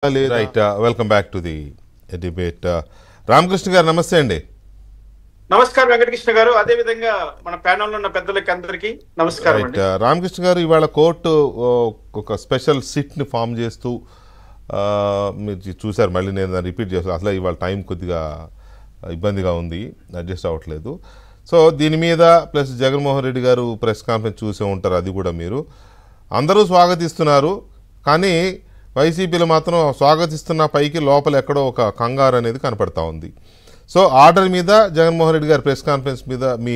Right welcome back to the debate. Ramakrishna గారు నమస్తే అండి. నమస్కారం వెంకటకృష్ణ గారు, అదే విధంగా మన ప్యానెల్ ఉన్న పెద్దలకి అందరికీ నమస్కారం అండి. రామకృష్ణ గారు, ఇవాళ కోర్టు ఒక స్పెషల్ సిట్ ని ఫామ్ చేస్తూ మీరు చూసారు, మళ్ళీ నేను రిపీట్ చేస్తాను. అసలు ఇవాళ టైం కొద్దిగా ఇబ్బందిగా ఉంది, అడ్జస్ట్ అవ్వట్లేదు. సో దీని మీద ప్లస్ జగన్మోహన్ రెడ్డి గారు ప్రెస్ కాన్ఫరెన్స్ చూసే ఉంటారు, అది కూడా మీరు అందరూ స్వాగతిస్తున్నారు. కానీ వైసీపీలో మాత్రం స్వాగతిస్తున్న పైకి లోపల ఎక్కడో ఒక కంగారు అనేది కనపడతా ఉంది. సో ఆర్డర్ మీద జగన్మోహన్ రెడ్డి గారి ప్రెస్ కాన్ఫరెన్స్ మీద మీ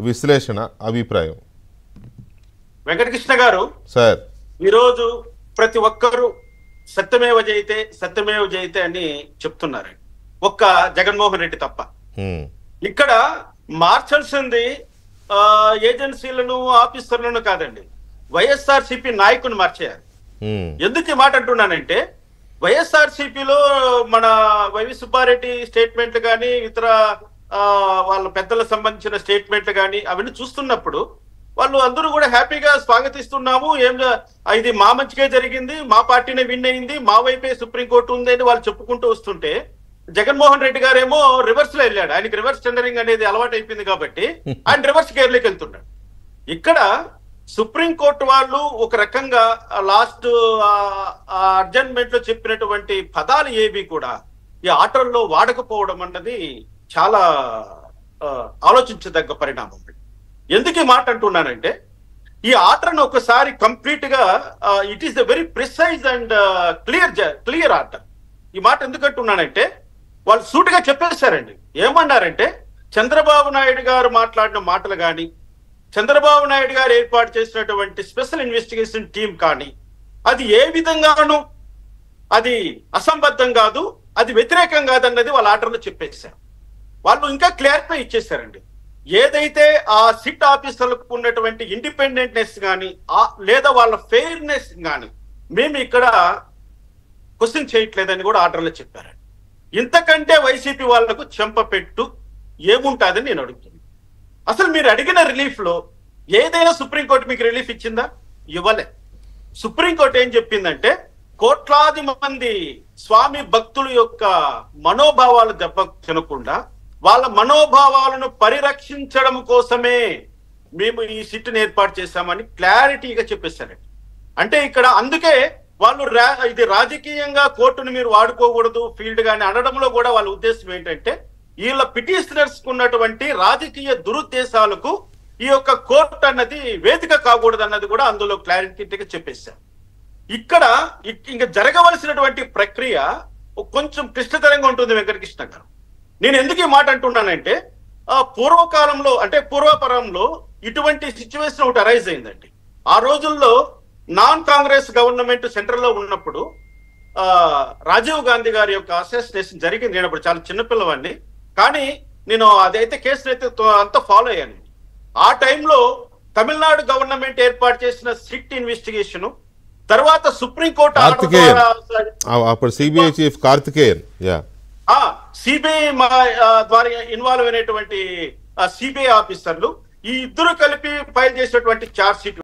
విశ్లేషణ, అభిప్రాయం. వెంకటకృష్ణ గారు, సార్ ఈరోజు ప్రతి ఒక్కరూ సత్యమేవ జయితే సత్యమేవ జయితే అని చెప్తున్నారు, ఒక్క జగన్మోహన్ రెడ్డి తప్ప. ఇక్కడ మార్చాల్సింది ఏజెన్సీలను, ఆఫీసర్లను కాదండి, వైఎస్ఆర్సీపీ నాయకుని మార్చేయాలి. ఎందుకు ఈ మాట అంటున్నానంటే, వైఎస్ఆర్సీపీలో మన వైవి సుబ్బారెడ్డి స్టేట్మెంట్లు కానీ, ఇతర వాళ్ళ పెద్దలకు సంబంధించిన స్టేట్మెంట్లు కానీ అవన్నీ చూస్తున్నప్పుడు వాళ్ళు అందరూ కూడా హ్యాపీగా స్వాగతిస్తున్నాము, ఇది మా మంచిగా జరిగింది, మా పార్టీనే విన్ అయింది, మా వైపే సుప్రీంకోర్టు ఉంది అని వాళ్ళు చెప్పుకుంటూ వస్తుంటే, జగన్మోహన్ రెడ్డి గారేమో రివర్స్ లో వెళ్ళాడు. ఆయనకి రివర్స్ టెండరింగ్ అనేది అలవాటు అయిపోయింది కాబట్టి ఆయన రివర్స్ గేర్లోకి వెళ్తున్నాడు. ఇక్కడ సుప్రీంకోర్టు వాళ్ళు ఒక రకంగా లాస్ట్ అడ్జర్న్మెంట్ లో చెప్పినటువంటి పదాలు ఏవి కూడా ఈ ఆర్డర్లో వాడకపోవడం అన్నది చాలా ఆలోచించదగ్గ పరిణామం. ఎందుకు ఈ మాట అంటున్నానంటే, ఈ ఆర్డర్ను ఒకసారి కంప్లీట్ గా it is the very precise and clear order. ఈ మాట ఎందుకు అంటున్నానంటే, వాళ్ళు సూటిగా చెప్పేశారండి. ఏమన్నారంటే, చంద్రబాబు నాయుడు గారు మాట్లాడిన మాటలు కానీ, చంద్రబాబు నాయుడు గారు ఏర్పాటు చేసినటువంటి స్పెషల్ ఇన్వెస్టిగేషన్ టీం కానీ, అది ఏ విధంగానూ అది అసంబద్ధం కాదు, అది వ్యతిరేకం కాదన్నది వాళ్ళ ఆర్డర్లో చెప్పేశారు. వాళ్ళు ఇంకా క్లారిఫై ఇచ్చేశారండి. ఏదైతే ఆ సిట్ ఆఫీసర్లకు ఉన్నటువంటి ఇండిపెండెంట్నెస్ కానీ, లేదా వాళ్ళ ఫెయిర్నెస్ కానీ మేము ఇక్కడ క్వశ్చన్ చేయట్లేదని కూడా ఆర్డర్లో చెప్పారండి. ఇంతకంటే వైసీపీ వాళ్లకు చెంపపెట్టు ఏముంటుందని నేను అడుగుతున్నాను. అసలు మీరు అడిగిన రిలీఫ్ లో ఏదైనా సుప్రీంకోర్టు మీకు రిలీఫ్ ఇచ్చిందా? ఇవ్వలే. సుప్రీంకోర్టు ఏం చెప్పిందంటే, కోట్లాది మంది స్వామి భక్తుల యొక్క మనోభావాలు దెబ్బ తినకుండా వాళ్ళ మనోభావాలను పరిరక్షించడం కోసమే మేము ఈ సిట్ని ఏర్పాటు చేశామని క్లారిటీగా చెప్పేశారండి. అంటే ఇక్కడ అందుకే వాళ్ళు ఇది రాజకీయంగా కోర్టును మీరు వాడుకోకూడదు ఫీల్డ్ గాని అనడంలో కూడా వాళ్ళ ఉద్దేశం ఏంటంటే, వీళ్ళ పిటిషనర్స్ ఉన్నటువంటి రాజకీయ దురుద్దేశాలకు ఈ యొక్క కోర్టు అన్నది వేదిక కాకూడదు అన్నది కూడా అందులో క్లారిటీగా చెప్పేశారు. ఇక్కడ ఇంకా జరగవలసినటువంటి ప్రక్రియ కొంచెం క్లిష్టతరంగా ఉంటుంది వెంకటకృష్ణ గారు. నేను ఎందుకు ఈ మాట అంటున్నానంటే, పూర్వకాలంలో అంటే పూర్వపరంలో ఇటువంటి సిచ్యువేషన్ ఒకటి అరైజ్ అయిందండి. ఆ రోజుల్లో నాన్ కాంగ్రెస్ గవర్నమెంట్ సెంట్రల్ లో ఉన్నప్పుడు రాజీవ్ గాంధీ గారి యొక్క అసాసినేషన్ జరిగింది. నేను అప్పుడు చాలా చిన్నపిల్లవాడిని, కానీ నేను అదైతే కేసును అయితే అంతా ఫాలో అయ్యాను. ఆ టైంలో తమిళనాడు గవర్నమెంట్ ఏర్పాటు చేసిన సిట్ ఇన్వెస్టిగేషన్ తర్వాత supreme court CBI chief Karthikeyan CBI ద్వారా ఇన్వాల్వ్ అయినటువంటి సిబిఐ ఆఫీసర్లు ఈ ఇద్దరు కలిపి ఫైల్ చేసినటువంటి ఛార్జ్ షీట్